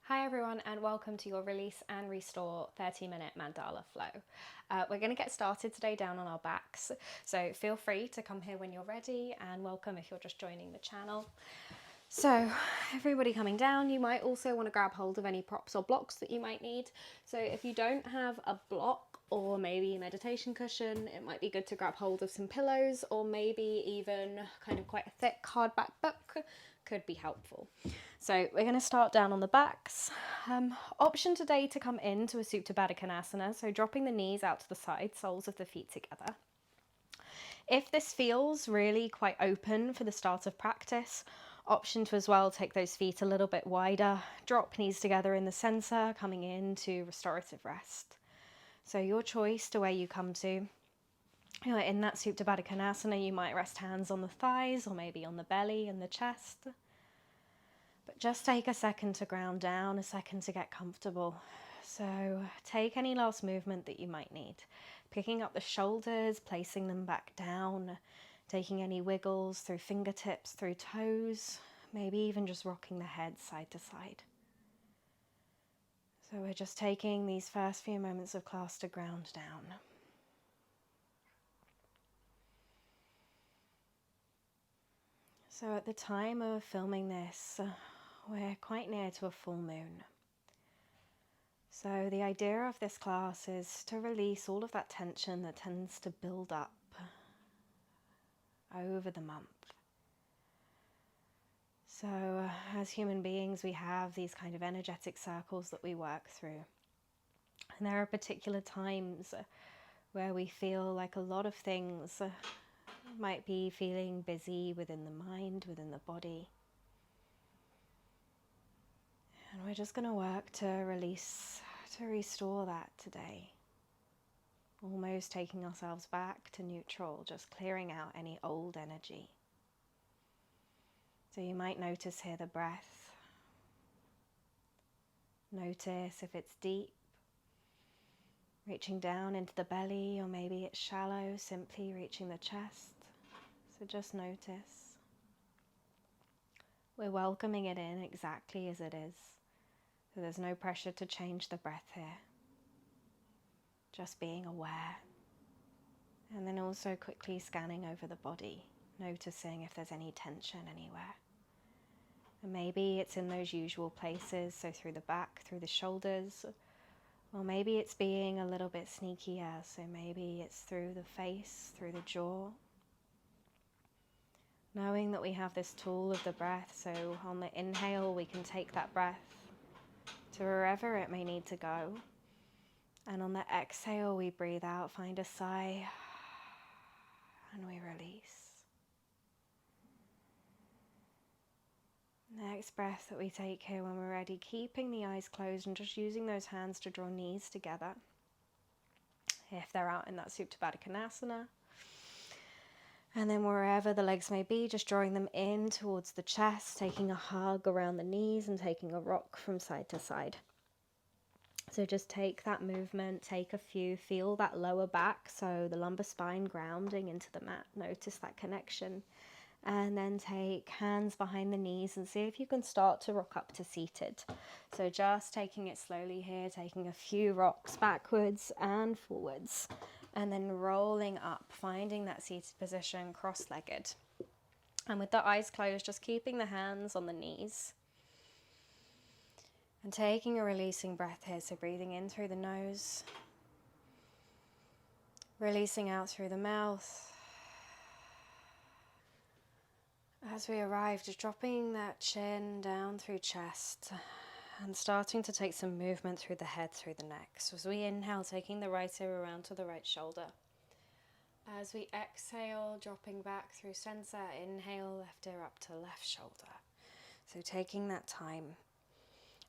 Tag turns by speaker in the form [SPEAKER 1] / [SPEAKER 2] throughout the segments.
[SPEAKER 1] Hi everyone and welcome to your Release and Restore 30-minute Mandala flow. We're going to get started today down on our backs, so feel free to come here when you're ready, and welcome if you're just joining the channel. So everybody coming down, you might also want to grab hold of any props or blocks that you might need. So if you don't have a block or maybe a meditation cushion, it might be good to grab hold of some pillows, or maybe even kind of quite a thick hardback book could be helpful. So we're going to start down on the backs. Option today to come into a Supta Baddha Konasana, so dropping the knees out to the side, soles of the feet together. If this feels really quite open for the start of practice, option to as well take those feet a little bit wider, drop knees together in the center, coming into restorative rest. So your choice to where you come to. In that Supta Baddha Konasana, you might rest hands on the thighs or maybe on the belly and the chest. But just take a second to ground down, a second to get comfortable. So take any last movement that you might need. Picking up the shoulders, placing them back down, taking any wiggles through fingertips, through toes, maybe even just rocking the head side to side. So we're just taking these first few moments of class to ground down. So at the time of filming this, we're quite near to a full moon. So the idea of this class is to release all of that tension that tends to build up over the month. So as human beings, we have these kind of energetic circles that we work through. And there are particular times where we feel like a lot of things might be feeling busy within the mind, within the body. And we're just going to work to release, to restore that today. Almost taking ourselves back to neutral, just clearing out any old energy. So you might notice here the breath. Notice if it's deep, reaching down into the belly, or maybe it's shallow, simply reaching the chest. So just notice. We're welcoming it in exactly as it is. So there's no pressure to change the breath here. Just being aware. And then also quickly scanning over the body, noticing if there's any tension anywhere. And maybe it's in those usual places, so through the back, through the shoulders, or maybe it's being a little bit sneakier, so maybe it's through the face, through the jaw. Knowing that we have this tool of the breath, so on the inhale we can take that breath to wherever it may need to go. And on the exhale we breathe out, find a sigh, and we release. Next breath that we take here when we're ready, keeping the eyes closed and just using those hands to draw knees together. If they're out in that Supta Baddha Konasana. And then wherever the legs may be, just drawing them in towards the chest, taking a hug around the knees and taking a rock from side to side. So just take that movement, take a few, feel that lower back, so the lumbar spine grounding into the mat. Notice that connection. And then take hands behind the knees and see if you can start to rock up to seated. So just taking it slowly here, taking a few rocks backwards and forwards. And then rolling up, finding that seated position, cross-legged. And with the eyes closed, just keeping the hands on the knees. And taking a releasing breath here, so breathing in through the nose. Releasing out through the mouth. As we arrive, just dropping that chin down through chest and starting to take some movement through the head, through the neck. So as we inhale, taking the right ear around to the right shoulder. As we exhale, dropping back through center, inhale, left ear up to left shoulder. So taking that time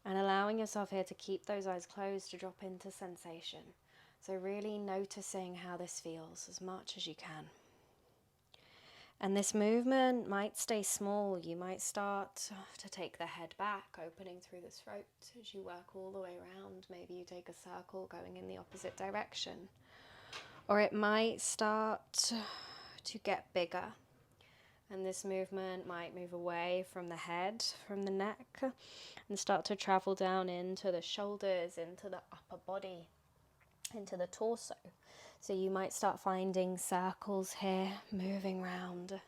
[SPEAKER 1] and allowing yourself here to keep those eyes closed to drop into sensation. So really noticing how this feels as much as you can. And this movement might stay small. You might start to take the head back, opening through the throat as you work all the way around. Maybe you take a circle going in the opposite direction. Or it might start to get bigger And this movement might move away from the head, from the neck, and start to travel down into the shoulders, into the upper body, into the torso. So you might start finding circles here, moving round.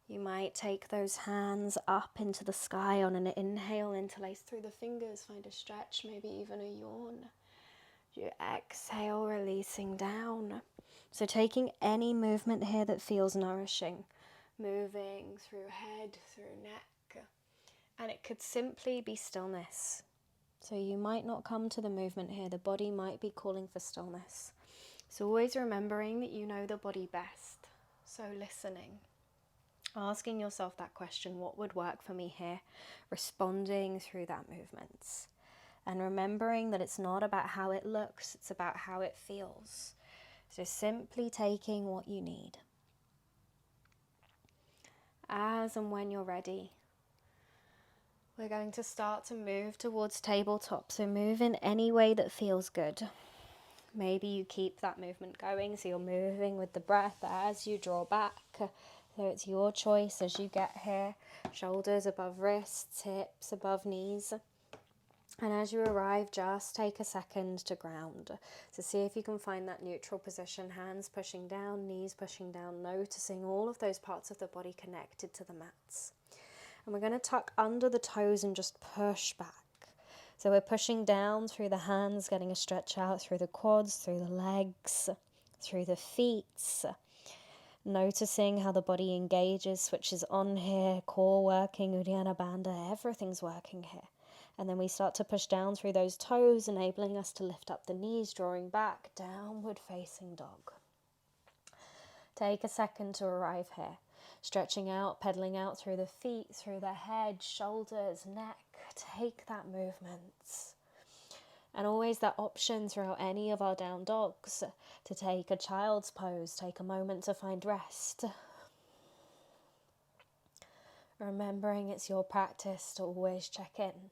[SPEAKER 1] You might take those hands up into the sky on an inhale, interlace through the fingers, find a stretch, maybe even a yawn. You exhale, releasing down. So taking any movement here that feels nourishing, moving through head, through neck, and it could simply be stillness. So you might not come to the movement here, the body might be calling for stillness. So always remembering that you know the body best. So listening, asking yourself that question, what would work for me here? Responding through that movement. And remembering that it's not about how it looks, it's about how it feels. So simply taking what you need. As and when you're ready, we're going to start to move towards tabletop. So move in any way that feels good. Maybe you keep that movement going, so you're moving with the breath as you draw back. So it's your choice as you get here. Shoulders above wrists, hips above knees. And as you arrive, just take a second to ground. So see if you can find that neutral position, hands pushing down, knees pushing down, noticing all of those parts of the body connected to the mats. And we're going to tuck under the toes and just push back. So we're pushing down through the hands, getting a stretch out through the quads, through the legs, through the feet. Noticing how the body engages, switches on here, core working, Uddiyana Bandha, everything's working here. And then we start to push down through those toes, enabling us to lift up the knees, drawing back, downward facing dog. Take a second to arrive here. Stretching out, pedaling out through the feet, through the head, shoulders, neck. Take that movement. And always that option throughout any of our down dogs to take a child's pose, take a moment to find rest. Remembering it's your practice to always check in.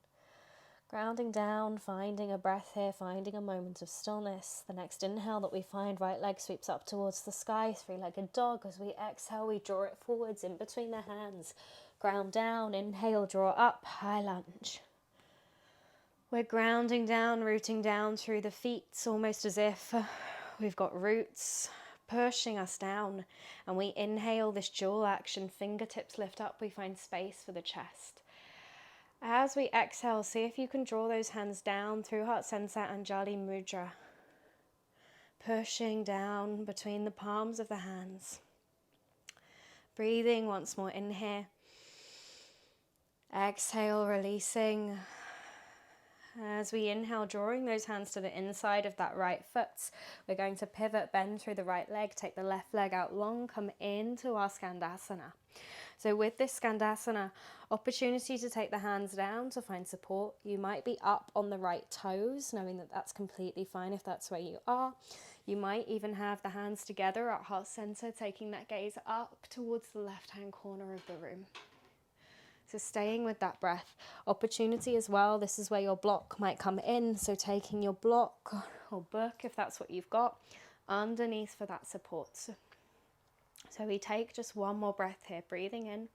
[SPEAKER 1] Grounding down, finding a breath here, finding a moment of stillness. The next inhale that we find, right leg sweeps up towards the sky, three-legged dog. As we exhale, we draw it forwards in between the hands. Ground down, inhale, draw up, high lunge. We're grounding down, rooting down through the feet, almost as if we've got roots pushing us down. And we inhale this dual action, fingertips lift up, we find space for the chest. As we exhale, see if you can draw those hands down through Heart Center and Anjali Mudra. Pushing down between the palms of the hands. Breathing once more in here. Exhale, releasing. As we inhale, drawing those hands to the inside of that right foot. We're going to pivot, bend through the right leg, take the left leg out long, come into our Skandasana. So with this Skandasana, opportunity to take the hands down to find support. You might be up on the right toes, knowing that that's completely fine if that's where you are. You might even have the hands together at heart center, taking that gaze up towards the left-hand corner of the room. So staying with that breath. Opportunity as well, this is where your block might come in. So taking your block or book, if that's what you've got, underneath for that support. So we take just one more breath here, breathing in.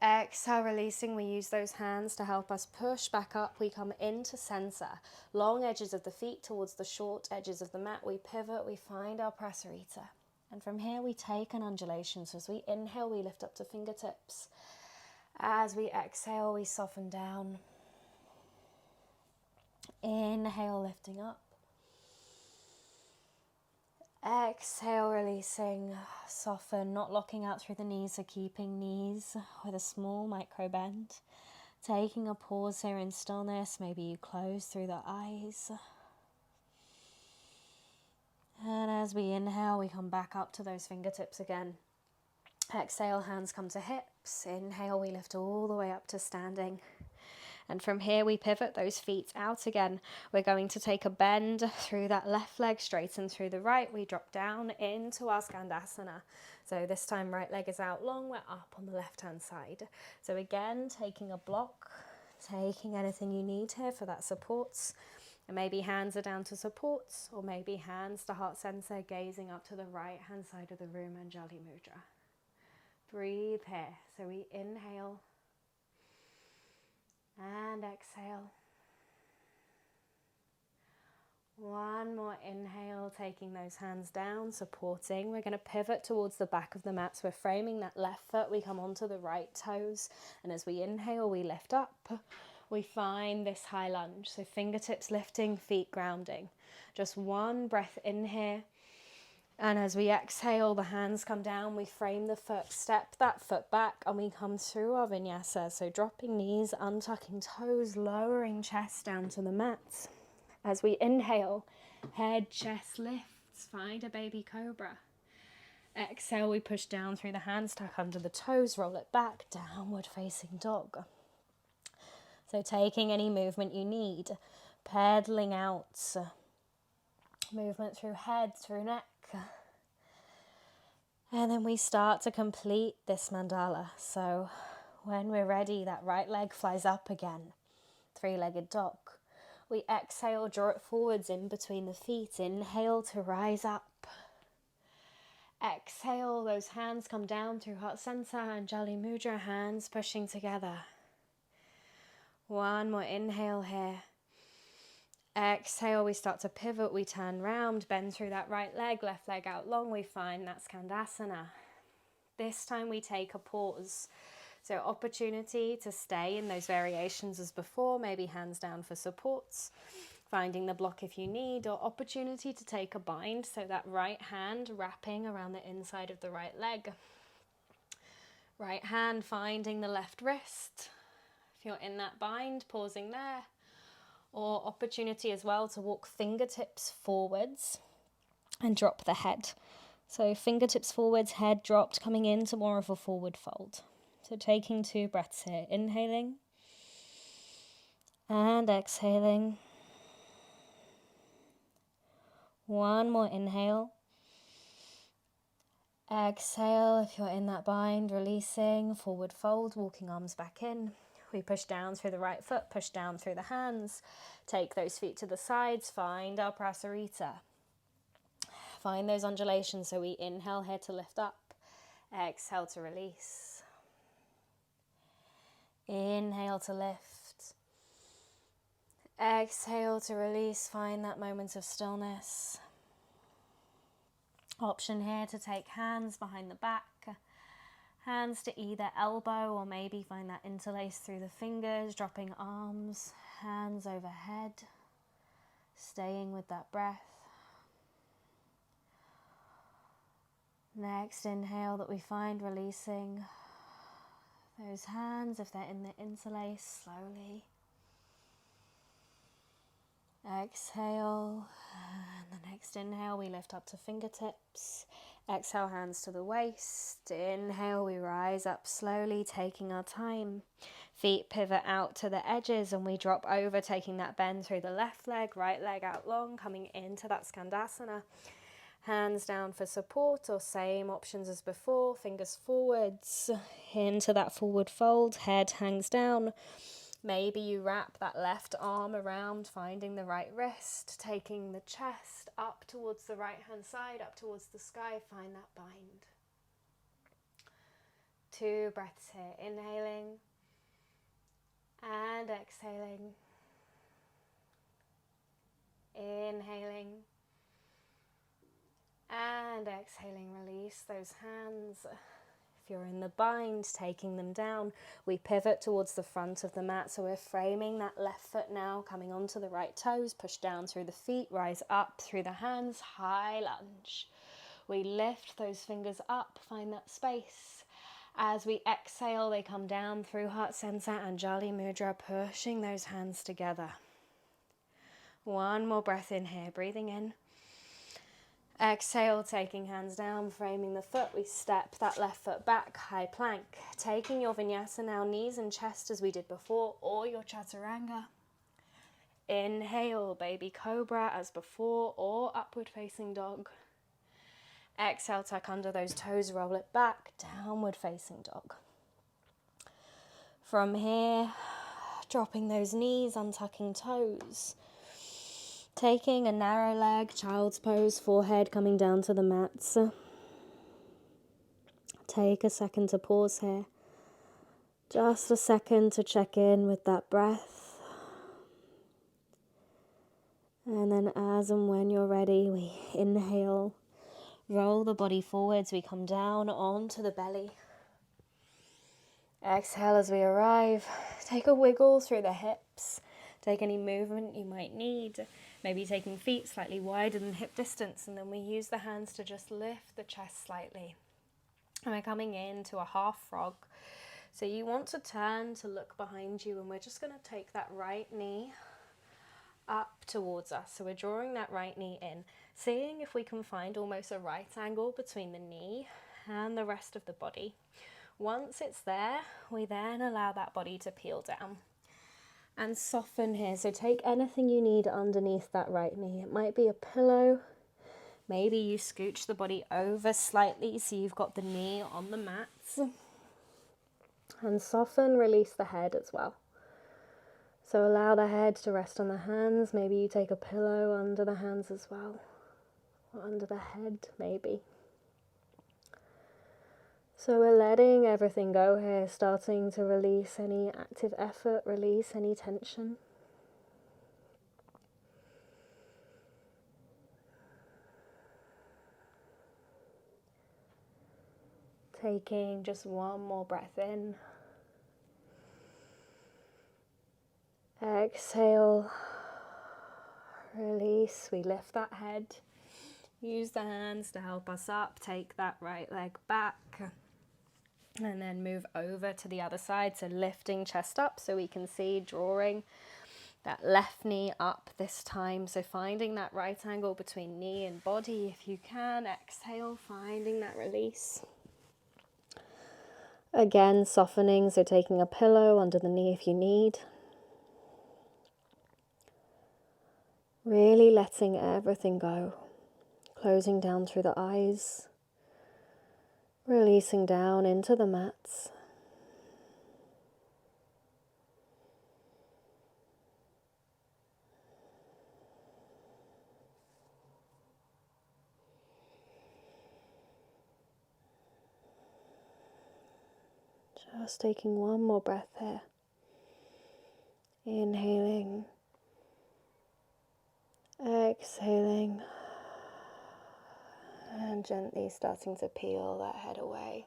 [SPEAKER 1] Exhale, releasing. We use those hands to help us push back up. We come into center. Long edges of the feet towards the short edges of the mat. We pivot, we find our Prasarita. And from here we take an undulation. So as we inhale, we lift up to fingertips. As we exhale, we soften down. Inhale, lifting up. Exhale, releasing, soften, not locking out through the knees, so keeping knees with a small micro bend. Taking a pause here in stillness, maybe you close through the eyes. And as we inhale, we come back up to those fingertips again. Exhale, hands come to hips. Inhale, we lift all the way up to standing. And from here we pivot those feet out again. We're going to take a bend through that left leg, straighten through the right. We drop down into our Skandasana. So this time right leg is out long, we're up on the left hand side. So again, taking a block, taking anything you need here for that supports. And maybe hands are down to supports, or maybe hands to heart center, gazing up to the right hand side of the room, Anjali Mudra. Breathe here. So we inhale and exhale. One more inhale, taking those hands down, supporting. We're going to pivot towards the back of the mat. So we're framing that left foot. We come onto the right toes. And as we inhale, we lift up. We find this high lunge. So fingertips lifting, feet grounding. Just one breath in here. And as we exhale, the hands come down. We frame the foot, step that foot back, and we come through our vinyasa. So dropping knees, untucking toes, lowering chest down to the mat. As we inhale, head, chest lifts, find a baby cobra. Exhale, we push down through the hands, tuck under the toes, roll it back, downward facing dog. So taking any movement you need, pedaling out, movement through head, through neck. And then we start to complete this mandala. So when we're ready, that right leg flies up again, three-legged dog. We exhale, draw it forwards in between the feet. Inhale to rise up. Exhale, those hands come down through Heart Center and Jali Mudra, hands pushing together. One more inhale here. Exhale, we start to pivot, we turn round, bend through that right leg, left leg out long, we find that Skandasana. This time we take a pause. So opportunity to stay in those variations as before, maybe hands down for supports, finding the block if you need, or opportunity to take a bind, so that right hand wrapping around the inside of the right leg. Right hand finding the left wrist. If you're in that bind, pausing there. Or opportunity as well to walk fingertips forwards and drop the head. So fingertips forwards, head dropped, coming into more of a forward fold. So taking 2 breaths here, inhaling and exhaling. One more inhale. Exhale, if you're in that bind, releasing, forward fold, walking arms back in. We push down through the right foot, push down through the hands. Take those feet to the sides, find our prasarita. Find those undulations, so we inhale here to lift up, exhale to release. Inhale to lift. Exhale to release. Find that moment of stillness. Option here to take hands behind the back. Hands to either elbow, or maybe find that interlace through the fingers. Dropping arms, hands overhead. Staying with that breath. Next inhale that we find releasing those hands, if they're in the interlace, slowly. Exhale, and the next inhale we lift up to fingertips. Exhale, hands to the waist. Inhale, we rise up slowly, taking our time. Feet pivot out to the edges and we drop over, taking that bend through the left leg, right leg out long, coming into that Skandasana. Hands down for support, or same options as before, fingers forwards, into that forward fold, head hangs down. Maybe you wrap that left arm around, finding the right wrist, taking the chest up towards the right hand side, up towards the sky, find that bind. 2 breaths here, inhaling and exhaling. Inhaling. And exhaling, release those hands. If you're in the bind, taking them down, we pivot towards the front of the mat. So we're framing that left foot now, coming onto the right toes, push down through the feet, rise up through the hands, high lunge. We lift those fingers up, find that space. As we exhale, they come down through Heart Center and Jali Mudra, pushing those hands together. One more breath in here, breathing in. Exhale, taking hands down, framing the foot. We step that left foot back, high plank. Taking your vinyasa now, knees and chest as we did before, or your chaturanga. Inhale, baby cobra as before, or upward facing dog. Exhale, tuck under those toes, roll it back, downward facing dog. From here, dropping those knees, untucking toes. Taking a narrow leg, child's pose, forehead coming down to the mats. Take a second to pause here. Just a second to check in with that breath. And then as and when you're ready, we inhale, roll the body forwards, we come down onto the belly. Exhale as we arrive. Take a wiggle through the hips. Take any movement you might need. Maybe taking feet slightly wider than hip distance, and then we use the hands to just lift the chest slightly. And we're coming into a half frog. So you want to turn to look behind you, and we're just going to take that right knee up towards us. So we're drawing that right knee in, seeing if we can find almost a right angle between the knee and the rest of the body. Once it's there, we then allow that body to peel down and soften here. So take anything you need underneath that right knee. It might be a pillow. Maybe you scooch the body over slightly so you've got the knee on the mats. And soften, release the head as well. So allow the head to rest on the hands. Maybe you take a pillow under the hands as well. Or under the head, maybe. So we're letting everything go here, starting to release any active effort, release any tension. Taking just one more breath in. Exhale, release, we lift that head. Use the hands to help us up, take that right leg back. And then move over to the other side, so lifting chest up so we can see, drawing that left knee up this time. So finding that right angle between knee and body if you can. Exhale, finding that release. Again, softening, so taking a pillow under the knee if you need. Really letting everything go. Closing down through the eyes. Releasing down into the mats. Just taking one more breath here. Inhaling. Exhaling. And gently starting to peel that head away.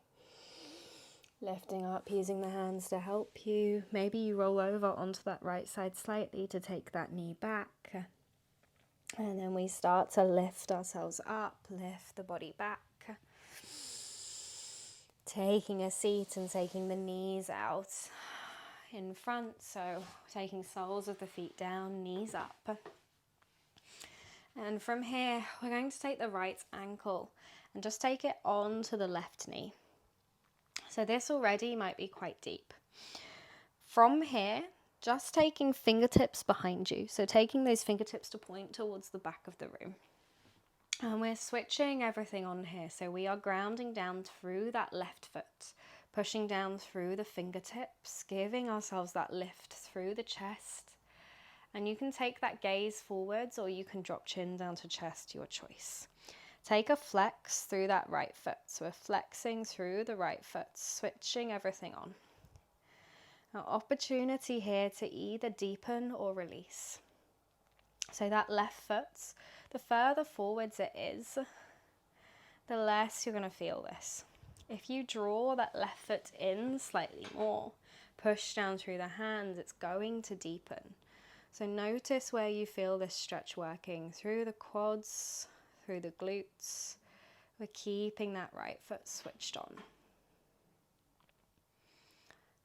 [SPEAKER 1] Lifting up, using the hands to help you. Maybe you roll over onto that right side slightly to take that knee back. And then we start to lift ourselves up, lift the body back. Taking a seat and taking the knees out in front. So taking soles of the feet down, knees up. And from here, we're going to take the right ankle and just take it onto the left knee. So this already might be quite deep. From here, just taking fingertips behind you. So taking those fingertips to point towards the back of the room. And we're switching everything on here. So we are grounding down through that left foot, pushing down through the fingertips, giving ourselves that lift through the chest. And you can take that gaze forwards or you can drop chin down to chest, your choice. Take a flex through that right foot. So we're flexing through the right foot, switching everything on. Now, opportunity here to either deepen or release. So that left foot, the further forwards it is, the less you're going to feel this. If you draw that left foot in slightly more, push down through the hands, it's going to deepen. So notice where you feel this stretch working through the quads, through the glutes. We're keeping that right foot switched on.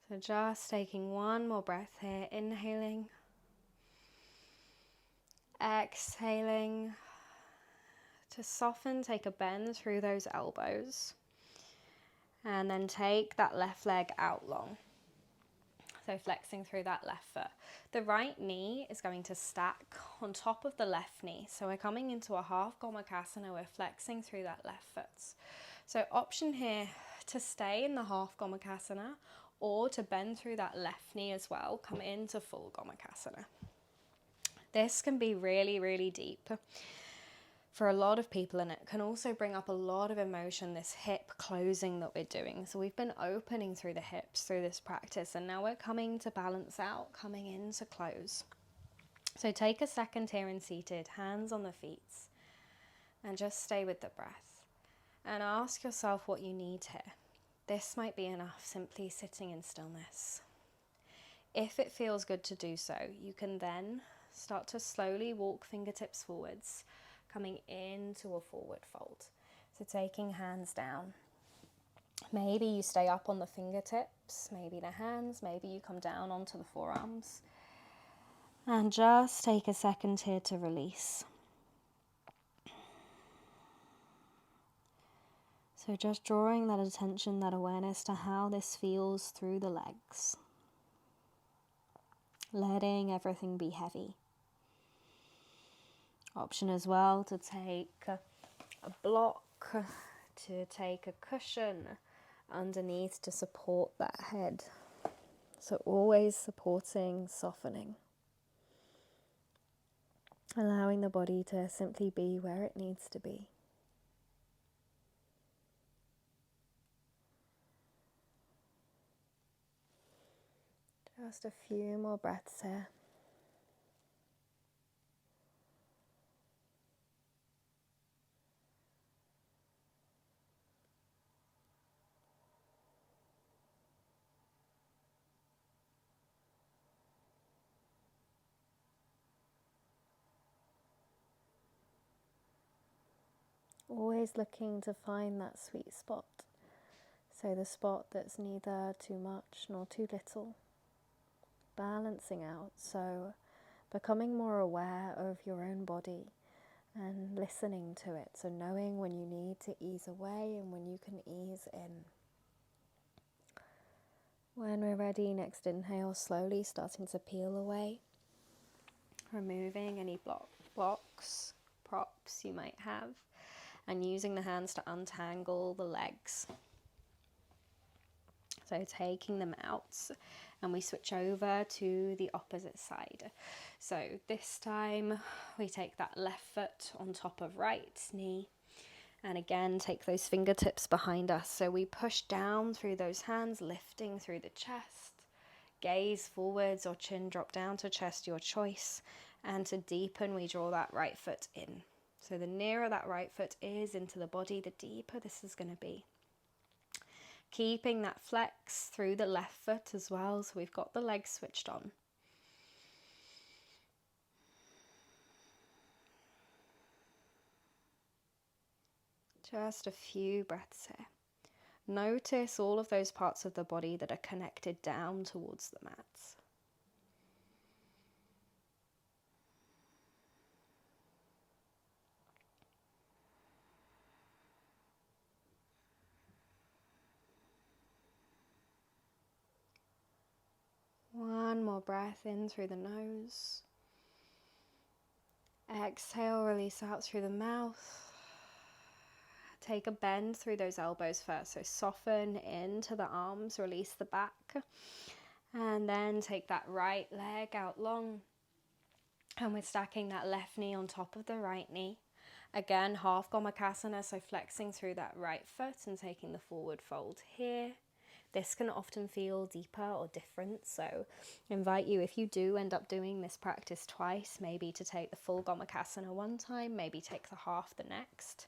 [SPEAKER 1] So just taking one more breath here, inhaling, exhaling. To soften, take a bend through those elbows. And then take that left leg out long. So flexing through that left foot. The right knee is going to stack on top of the left knee. So we're coming into a half gomakasana. We're flexing through that left foot. So option here to stay in the half gomakasana or to bend through that left knee as well. Come into full gomakasana. This can be really, really deep. for a lot of people, and it can also bring up a lot of emotion, this hip closing that we're doing. So we've been opening through the hips through this practice, and now we're coming to balance out, coming into close. So take a second here in seated, hands on the feet, and just stay with the breath. And ask yourself what you need here. This might be enough, simply sitting in stillness. If it feels good to do so, you can then start to slowly walk fingertips forwards, coming into a forward fold. So taking hands down. Maybe you stay up on the fingertips, maybe the hands, maybe you come down onto the forearms. And just take a second here to release. So just drawing that attention, that awareness to how this feels through the legs. Letting everything be heavy. Option as well to take a block, to take a cushion underneath to support that head. So always supporting, softening. Allowing the body to simply be where it needs to be. Just a few more breaths here. Always looking to find that sweet spot. So the spot that's neither too much nor too little. Balancing out, so becoming more aware of your own body and listening to it, so knowing when you need to ease away and when you can ease in. When we're ready, next inhale, slowly starting to peel away, removing any blocks, props you might have, and using the hands to untangle the legs. So taking them out, and we switch over to the opposite side. So this time we take that left foot on top of right knee, and again take those fingertips behind us. So we push down through those hands, lifting through the chest, gaze forwards or chin drop down to chest, your choice. And to deepen, we draw that right foot in. So the nearer that right foot is into the body, the deeper this is going to be. Keeping that flex through the left foot as well, so we've got the legs switched on. Just a few breaths here. Notice all of those parts of the body that are connected down towards the mats. One more breath in through the nose. Exhale, release out through the mouth. Take a bend through those elbows first. So soften into the arms, release the back. And then take that right leg out long. And we're stacking that left knee on top of the right knee. Again, half Gomakasana, so flexing through that right foot and taking the forward fold here. This can often feel deeper or different, so I invite you, if you do end up doing this practice twice, maybe to take the full Gomakasana one time, maybe take the half the next.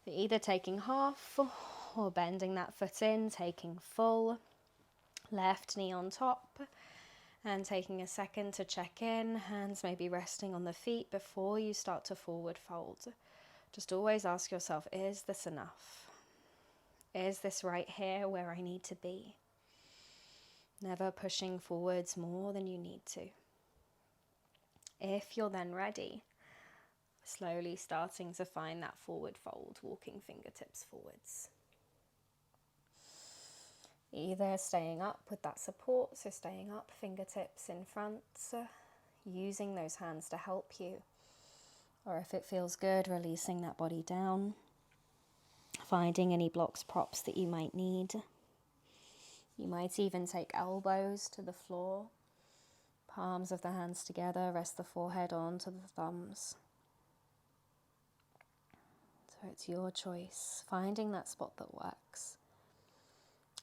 [SPEAKER 1] So either taking half or bending that foot in, taking full, left knee on top, and taking a second to check in, hands maybe resting on the feet before you start to forward fold. Just always ask yourself, is this enough? Is this right here where I need to be? Never pushing forwards more than you need to. If you're then ready, slowly starting to find that forward fold, walking fingertips forwards. Either staying up with that support, so staying up, fingertips in front, using those hands to help you. Or if it feels good, releasing that body down. Finding any blocks, props that you might need. You might even take elbows to the floor. Palms of the hands together, rest the forehead onto the thumbs. So it's your choice, finding that spot that works.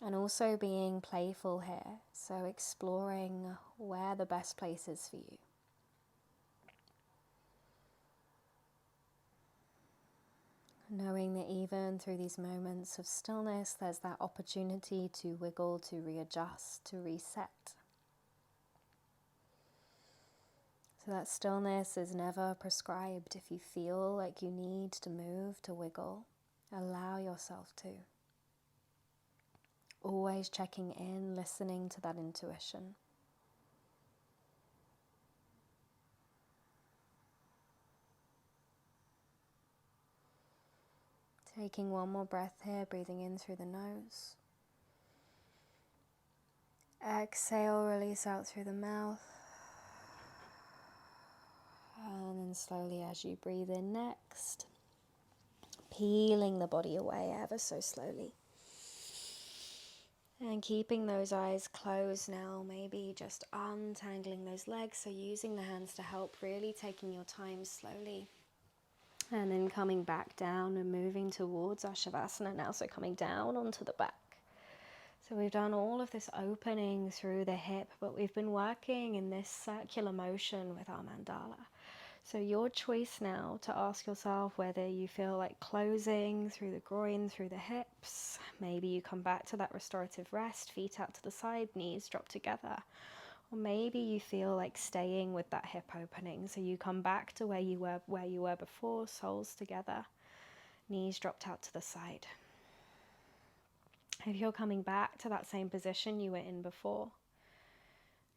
[SPEAKER 1] And also being playful here, so exploring where the best place is for you. Knowing that even through these moments of stillness, there's that opportunity to wiggle, to readjust, to reset. So that stillness is never prescribed. If you feel like you need to move, to wiggle, allow yourself to. Always checking in, listening to that intuition. Taking one more breath here, breathing in through the nose. Exhale, release out through the mouth. And then slowly as you breathe in next, peeling the body away ever so slowly. And keeping those eyes closed now, maybe just untangling those legs, so using the hands to help, really taking your time slowly. And then coming back down and moving towards our Savasana now, so coming down onto the back. So we've done all of this opening through the hip, but we've been working in this circular motion with our mandala. So your choice now to ask yourself whether you feel like closing through the groin, through the hips. Maybe you come back to that restorative rest, feet out to the side, knees drop together. Or maybe you feel like staying with that hip opening. So you come back to where you were before, soles together, knees dropped out to the side. If you're coming back to that same position you were in before,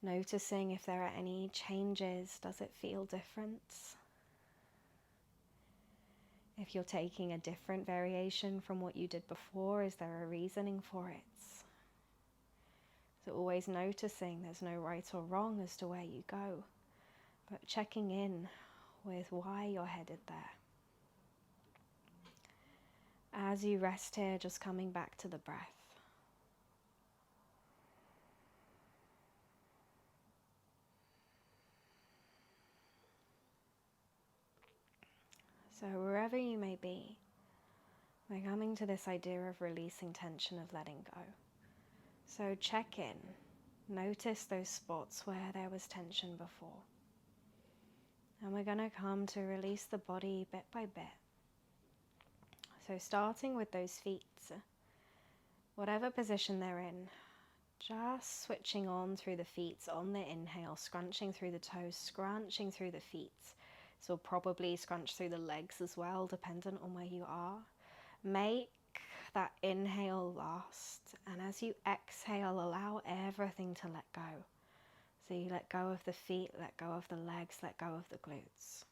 [SPEAKER 1] noticing if there are any changes, does it feel different? If you're taking a different variation from what you did before, is there a reasoning for it? So always noticing there's no right or wrong as to where you go, but checking in with why you're headed there. As you rest here, just coming back to the breath. So wherever you may be, we're coming to this idea of releasing tension, of letting go. So check in, notice those spots where there was tension before. And we're going to come to release the body bit by bit. So starting with those feet, whatever position they're in, just switching on through the feet on the inhale, scrunching through the toes, scrunching through the feet. So probably scrunch through the legs as well, dependent on where you are. Make that inhale last, and as you exhale, allow everything to let go. So you let go of the feet, let go of the legs, let go of the glutes.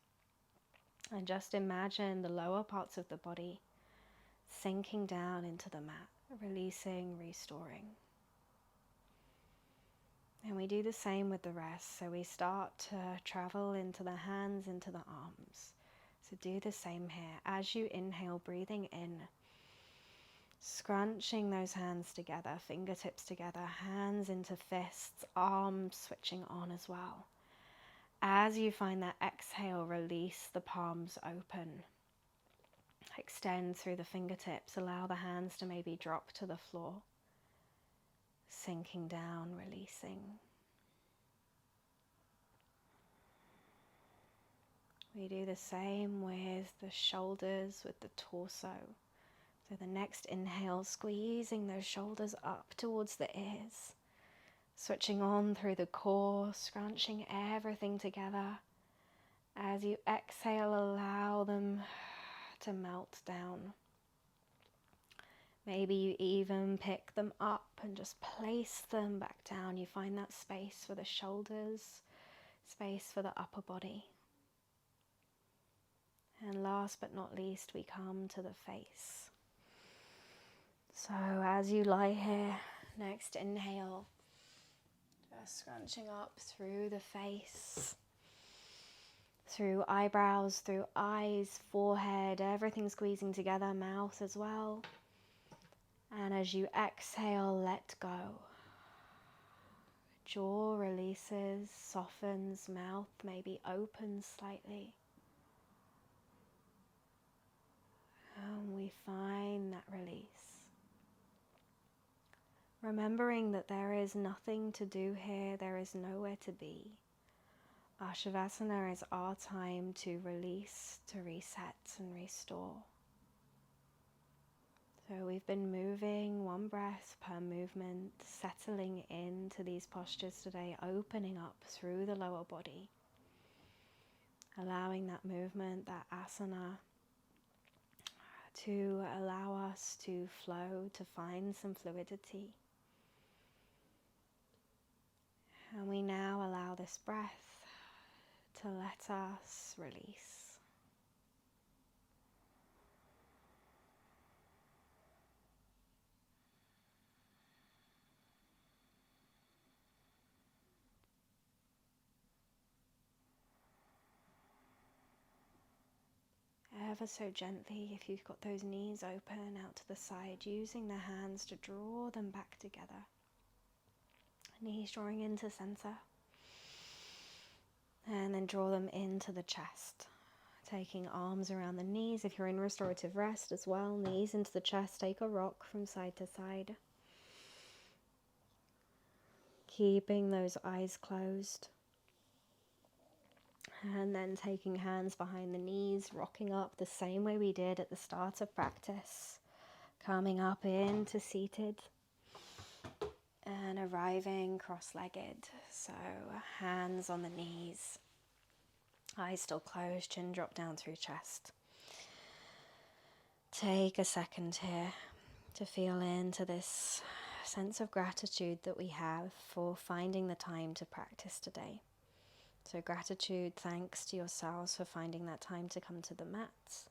[SPEAKER 1] And just imagine the lower parts of the body sinking down into the mat, releasing, restoring. And we do the same with the rest. So we start to travel into the hands, into the arms. So do the same here. As you inhale, breathing in, scrunching those hands together, fingertips together, hands into fists, arms switching on as well. As you find that exhale, release the palms open. Extend through the fingertips, allow the hands to maybe drop to the floor. Sinking down, releasing. We do the same with the shoulders, with the torso. So the next inhale, squeezing those shoulders up towards the ears. Switching on through the core, scrunching everything together. As you exhale, allow them to melt down. Maybe you even pick them up and just place them back down. You find that space for the shoulders, space for the upper body. And last but not least, we come to the face. So as you lie here, next inhale, just scrunching up through the face, through eyebrows, through eyes, forehead, everything squeezing together, mouth as well. And as you exhale, let go. Jaw releases, softens, mouth maybe opens slightly. And we find that release. Remembering that there is nothing to do here, there is nowhere to be. Our Savasana is our time to release, to reset and restore. So we've been moving one breath per movement, settling into these postures today, opening up through the lower body, allowing that movement, that asana, to allow us to flow, to find some fluidity. And we now allow this breath to let us release. Ever so gently, if you've got those knees open out to the side, using the hands to draw them back together. Knees drawing into center. And then draw them into the chest. Taking arms around the knees. If you're in restorative rest as well, knees into the chest. Take a rock from side to side. Keeping those eyes closed. And then taking hands behind the knees, rocking up the same way we did at the start of practice. Coming up into seated. And arriving cross-legged. So hands on the knees. Eyes still closed, chin drop down through chest. Take a second here to feel into this sense of gratitude that we have for finding the time to practice today. So gratitude, thanks to yourselves for finding that time to come to the mats.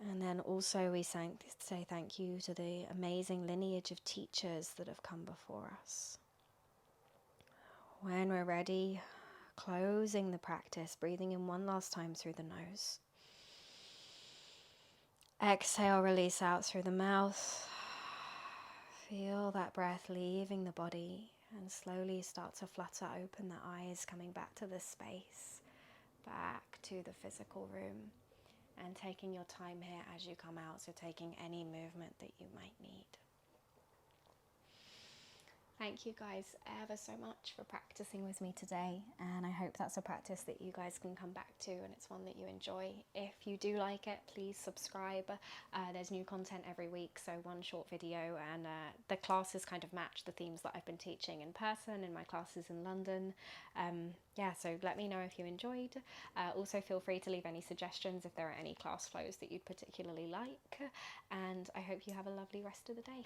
[SPEAKER 1] And then also we say thank you to the amazing lineage of teachers that have come before us. When we're ready, closing the practice, breathing in one last time through the nose. Exhale, release out through the mouth. Feel that breath leaving the body and slowly start to flutter open the eyes, coming back to the space, back to the physical room, and taking your time here as you come out, so taking any movement that you might need. Thank you guys ever so much for practicing with me today, and I hope that's a practice that you guys can come back to and it's one that you enjoy. If you do like it, please subscribe. There's new content every week, so one short video, and the classes kind of match the themes that I've been teaching in person in my classes in London. Yeah, so let me know if you enjoyed. Also feel free to leave any suggestions if there are any class flows that you'd particularly like, and I hope you have a lovely rest of the day.